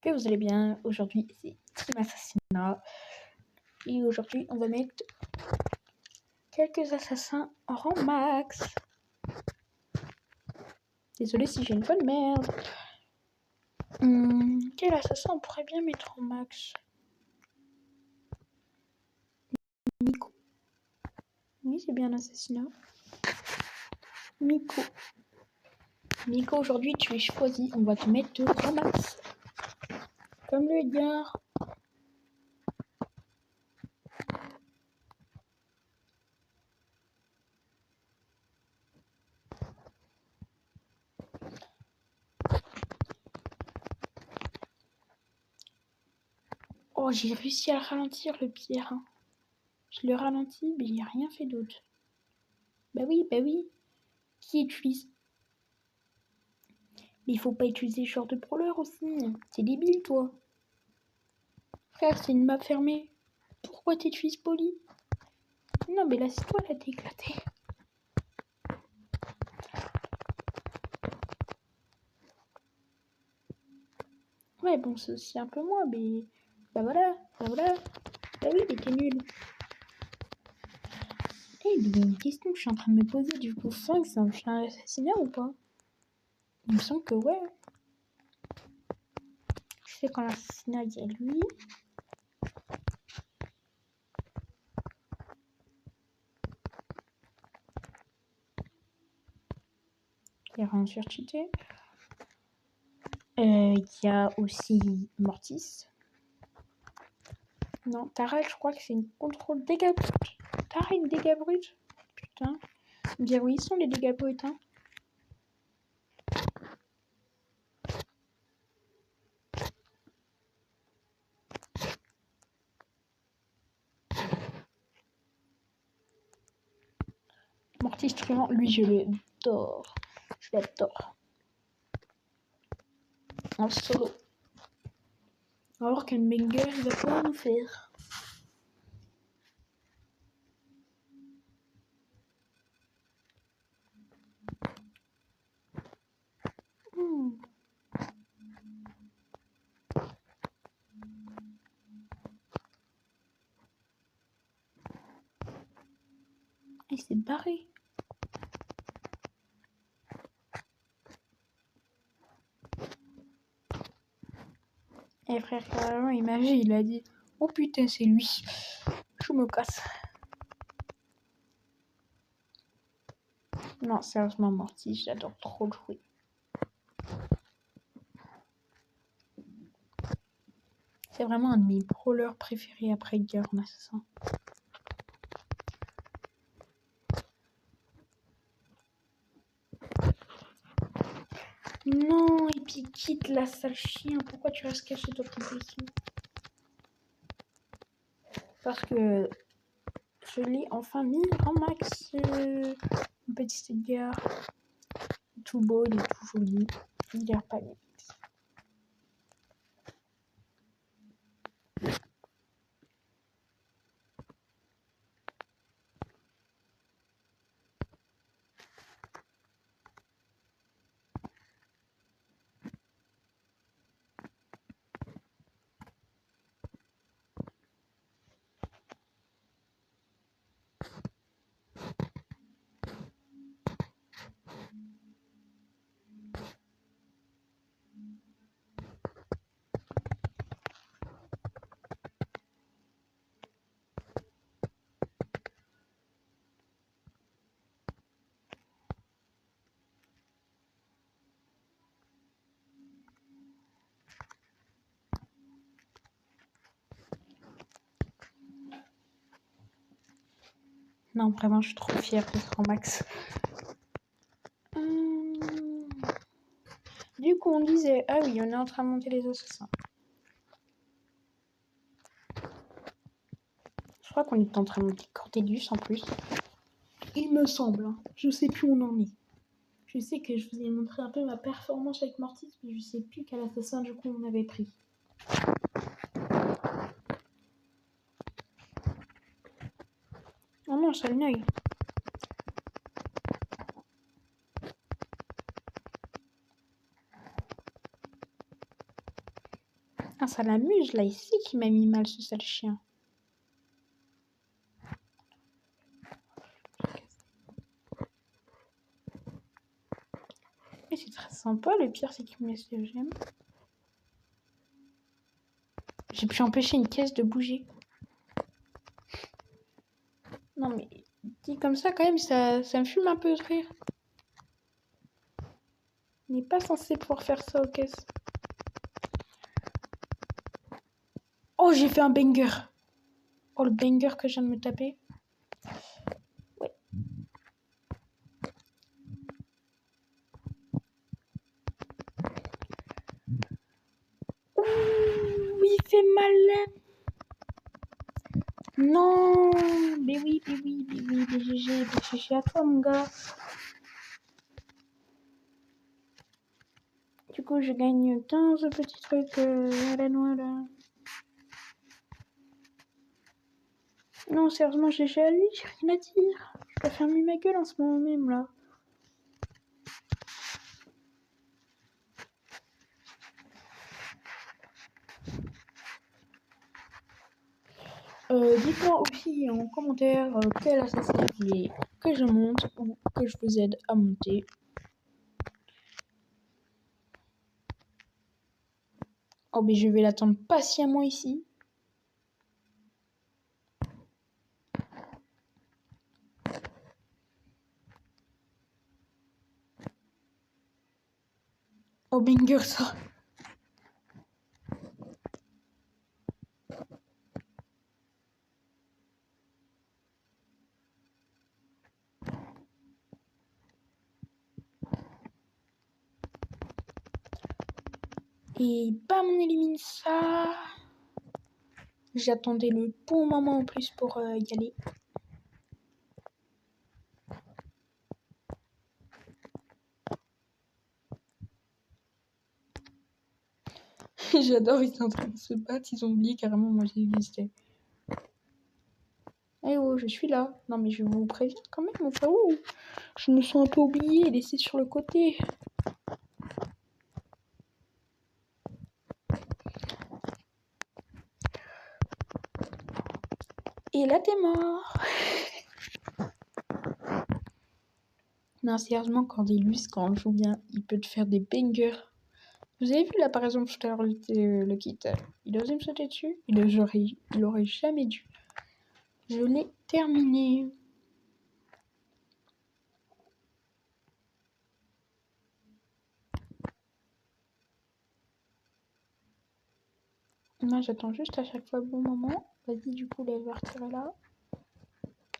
que vous allez bien. Aujourd'hui, c'est Team Assassinat. Et aujourd'hui, on va mettre quelques assassins en rang max. Désolé si j'ai une voix de merde. Quel assassin on pourrait bien mettre en max? Miko. Oui, c'est bien un assassinat. Miko. Miko, aujourd'hui, tu es choisi. On va te mettre en max. Comme le Edgar. Oh, j'ai réussi à ralentir le pire. Je le ralentis, mais il n'y a rien fait d'autre. Bah oui. Qui utilise? Mais il faut pas utiliser ce genre de brawler aussi. T'es débile, toi. Frère, c'est une map fermée. Pourquoi t'utilises Poli? Non, mais là, c'est toi, là, t'es éclaté. Ouais, bon, c'est aussi un peu moins, mais... Bah voilà. Bah oui, mais t'es nul. Eh, mais il y a une question que je suis en train de me poser. Du coup, Fang, c'est un chien assassinat ou pas? Il me semble que ouais. Je sais qu'en assassinat, il y a lui. Il y a rien sur cheaté. Il y a aussi Mortis. Non, Tara, je crois que c'est une contrôle dégâts bruts. Tara, une dégâts bruts. Putain. Bien oui, ils sont les dégâts bruts, hein. Mortis Truand, lui, je l'adore. Je l'adore. En solo. On va voir quel banger il va pouvoir nous faire. Il s'est barré. Et frère, carrément, il m'a vu, il a dit oh putain, c'est lui. Je me casse. Non, sérieusement, Mortis, j'adore trop le jouer. C'est vraiment un de mes brawlers préférés après Edgar en assassin. Non, et puis quitte la sale chien. Pourquoi tu restes caché dans ton position? Parce que je l'ai enfin mis en max. Mon petit Edgar. Tout beau, il est tout joli. Il a pas mis. Non, vraiment, je suis trop fière d'être en max. Du coup, on disait, ah oui, on est en train de monter les assassins. Je crois qu'on est en train de monter Cordelius en plus. Il me semble, hein. Je sais plus où on en est. Je sais que je vous ai montré un peu ma performance avec Mortis, mais je sais plus quel assassin du coup on avait pris. Oh non, c'est le œil. Ah, ça l'amuse, là, ici qui m'a mis mal, ce sale chien. Mais c'est très sympa, le pire, c'est qu'il me laisse le j'aime. J'ai pu empêcher une caisse de bouger. Non, mais dit comme ça, quand même, ça me fume un peu de rire. On n'est pas censé pouvoir faire ça aux caisses. Oh, j'ai fait un banger. Oh, le banger que je viens de me taper. Ouais. Ouh, il fait mal. Non, mais oui, GG à toi, mon gars. Du coup, je gagne 15 petits trucs à la noix, là. Non, sérieusement, GG à lui, j'ai rien à dire. Je dois fermer ma gueule en ce moment même, là. Dites-moi aussi en commentaire quel assassin vous voulez que je monte ou que je vous aide à monter. Oh, mais je vais l'attendre patiemment ici. Oh, banger ça. Et bam, on élimine ça. J'attendais le bon moment en plus pour y aller. J'adore, ils sont en train de se battre, ils ont oublié carrément moi j'existais. Eh oh, je suis là. Non mais je vous préviens quand même au cas où. Je me sens un peu oubliée, laissée sur le côté. Et là t'es mort. Non, sérieusement, Cordelius, quand on joue bien, il peut te faire des bangers. Vous avez vu là par exemple tout à l'heure le kit, il a osé me sauter dessus, il aurait jamais dû. Je l'ai terminé. Moi j'attends juste à chaque fois le bon moment. Vas-y, du coup, là, elle va retirer là.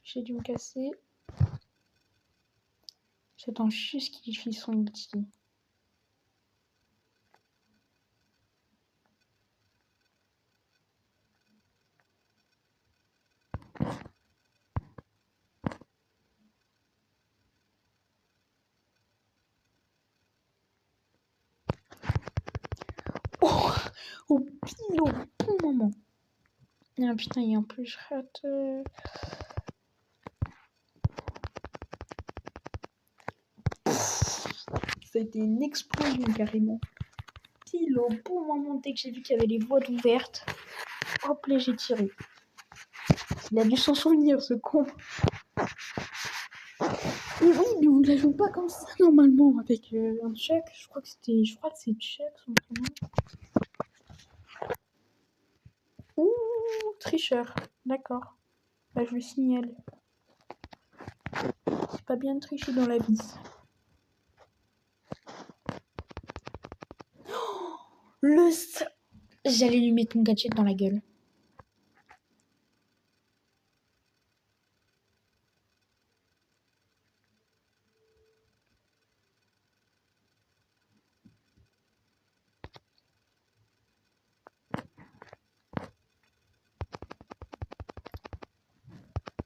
J'ai dû me casser. J'attends juste qu'il finisse son ulti. Oh, au pile au bon moment. Ah putain, et en plus je rate. Ça a été une explosion carrément. Pile au bon moment, dès que j'ai vu qu'il y avait les voies ouvertes. Hop là, j'ai tiré. Il a dû s'en souvenir, ce con. Et oui, mais on ne la joue pas comme ça normalement avec un Chuck. Je crois que c'est Chuck son prénom. Ouh, tricheur. D'accord. Bah, je le signale. C'est pas bien de tricher dans la vie. Oh, j'allais lui mettre mon gadget dans la gueule.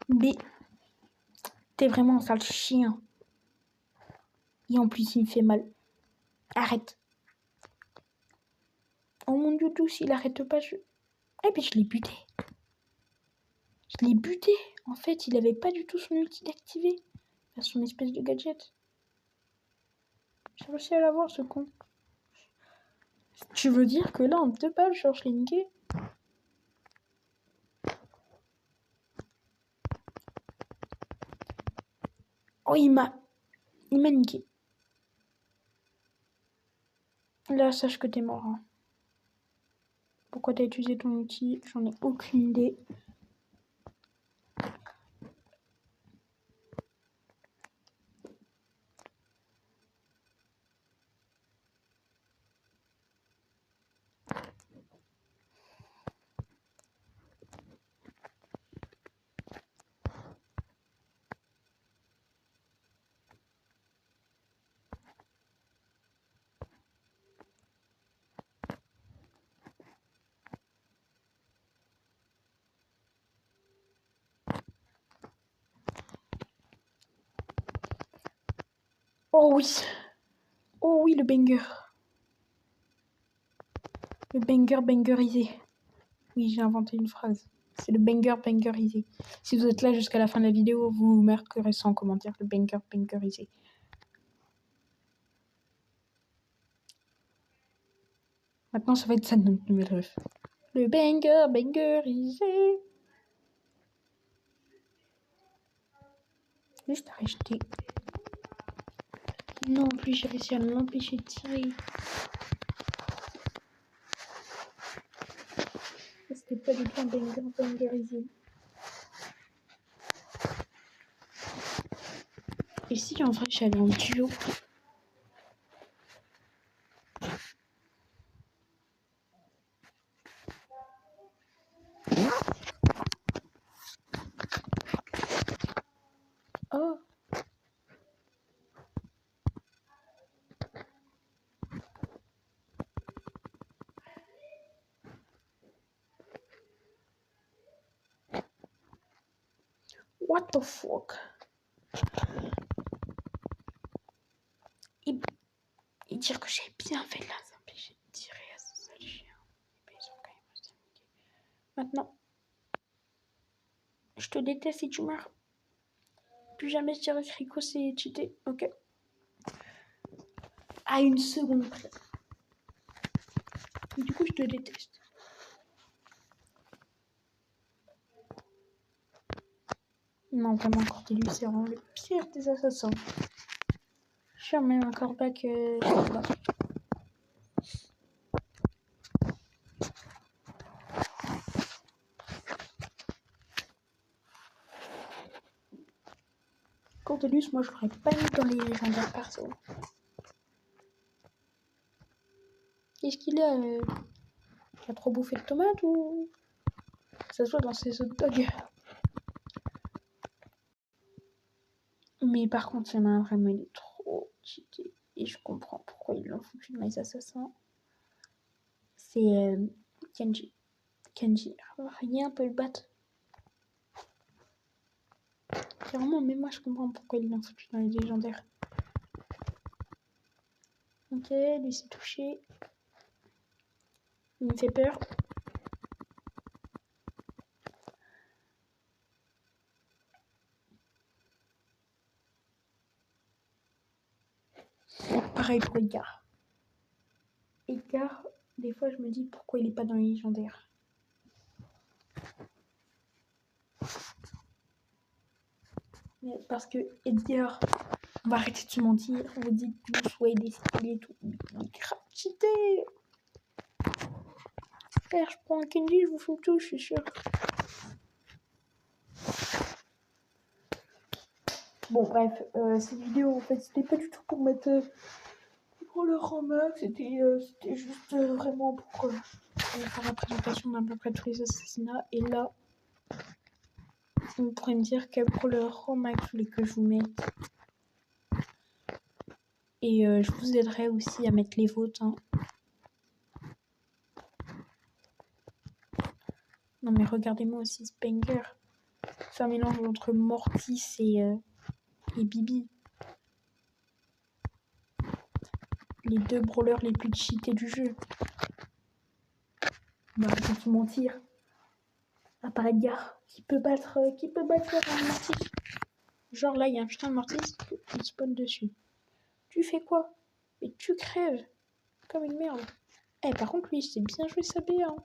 Mais t'es vraiment un sale chien. Et en plus, il me fait mal. Arrête. Oh mon dieu, douce, il arrête pas. Eh ben, je l'ai buté. Je l'ai buté. En fait, il avait pas du tout son ulti activé. Son espèce de gadget. J'ai réussi à l'avoir, ce con. Tu veux dire que là, en 2 balles, genre, je l'ai niqué? Oh, il m'a niqué. Là, sache que t'es mort. Hein. Pourquoi t'as utilisé ton outil? J'en ai aucune idée. Oh oui. Oh oui, le banger. Le banger bangerisé. Oui, j'ai inventé une phrase. C'est le banger bangerisé. Si vous êtes là jusqu'à la fin de la vidéo, vous marquerez ça en commentaire. Le banger bangerisé. Maintenant, ça va être ça notre nouvelle ref. Le banger bangerisé. Juste à rejeter. Non, en plus j'ai réussi à l'empêcher de tirer. C'était pas du tout un banger bangerisé. Et si en vrai j'allais en duo? Oh. What the fuck? Et dire que j'ai bien fait de les empêcher de tirer à ce seul chien. Mais ils ont quand même resté niqués. Maintenant, je te déteste si tu meurs. Plus jamais je dirai que Rico c'est cheaté, ok? À une seconde près. Et du coup, je te déteste. Non, vraiment, Cordélius, c'est vraiment le pire des assassins. Je suis même encore pas que. Cordélius, moi, je l'aurais pas mis dans les légendaires perso. Qu'est-ce qu'il a Il a trop bouffé de tomates ou ça se voit dans ses hot dogs? Mais par contre, il y en a un vraiment, il est trop cheaté. Et je comprends pourquoi ils l'ont foutu dans les assassins. C'est Kenji. Kenji, rien peut le battre. Clairement, mais moi je comprends pourquoi ils l'ont foutu dans les légendaires. Ok, lui s'est touché. Il me fait peur. Pareil pour Edgar. Edgar, des fois je me dis pourquoi il est pas dans les légendaires. Mais parce que Edgar, on va arrêter de se mentir, vous dites tous, ouais, il est stylé et tout. Il est grave cheaté. Frère, je prends un Kenji, je vous fume tout, je suis sûr. Bon, bref, cette vidéo, en fait, c'était pas du tout pour mettre brawlers en max, c'était juste vraiment pour faire la présentation d'à peu près tous les assassinats. Et là, vous pourrez me dire quel brawler en max vous voulez que je vous mette. Et je vous aiderai aussi à mettre les votes. Hein. Non, mais regardez-moi aussi ce banger. C'est un mélange entre Mortis et Bibi. Les 2 brawlers les plus cheatés du jeu. Bah, je vais vous mentir. À part Edgar, qui peut battre un Mortis. Genre là, il y a un putain de Mortis qui spawn dessus. Tu fais quoi? Mais tu crèves comme une merde. Eh, par contre, lui, c'est bien joué sa BA. Hein.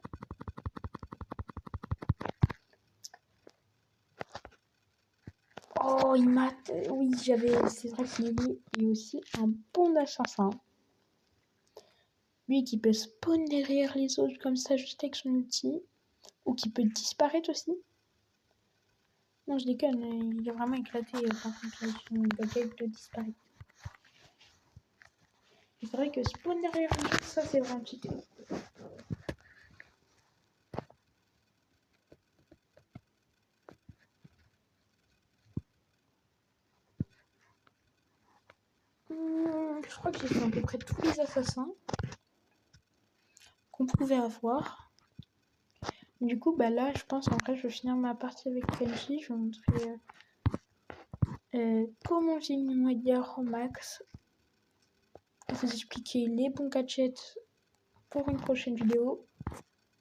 Oh, il m'a... Oui, j'avais... C'est vrai qu'il est aussi un bon assassin. Lui qui peut spawn derrière les autres comme ça, juste avec son outil. Ou qui peut disparaître aussi. Non, je déconne, il a vraiment éclaté par contre son gadget de disparaître. Et c'est vrai que spawn derrière les autres, ça c'est vraiment cheaté. Je crois que j'ai fait à peu près tous les assassins qu'on pouvait avoir. Du coup, bah là, je pense en vrai, je vais finir ma partie avec Kenji. Je vais montrer comment j'ai mis mon Edgar au max. Vous expliquer les bons gadgets pour une prochaine vidéo.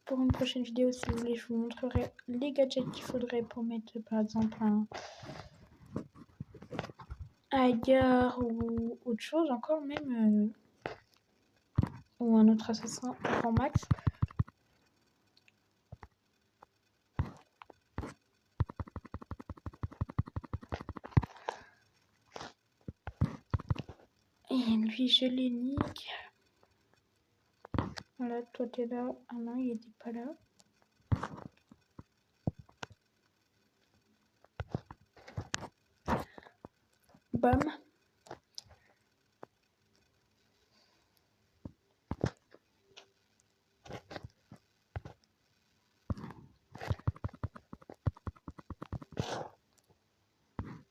Pour une prochaine vidéo, si vous voulez, je vous montrerai les gadgets qu'il faudrait pour mettre par exemple un Edgar ou autre chose encore même. Ou un autre assassin en max. Et lui, je l'ai nique. Voilà, toi t'es là. Ah non, il était pas là. Bam.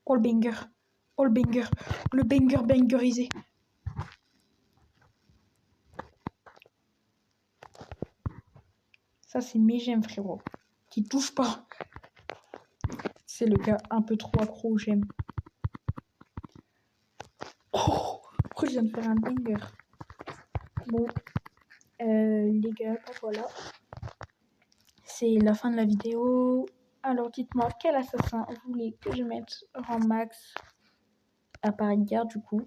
Oh le banger. Oh le banger. Le banger bangerisé. Ça c'est mes gemmes frérot. Qui touche pas. C'est le gars un peu trop accro aux gemmes. Oh, pourquoi je viens de faire un banger? Bon. Les gars, bah voilà. C'est la fin de la vidéo. Alors dites-moi quel assassin vous voulez que je mette rang max à part Edgar du coup.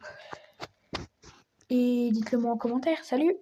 Et dites-le moi en commentaire. Salut!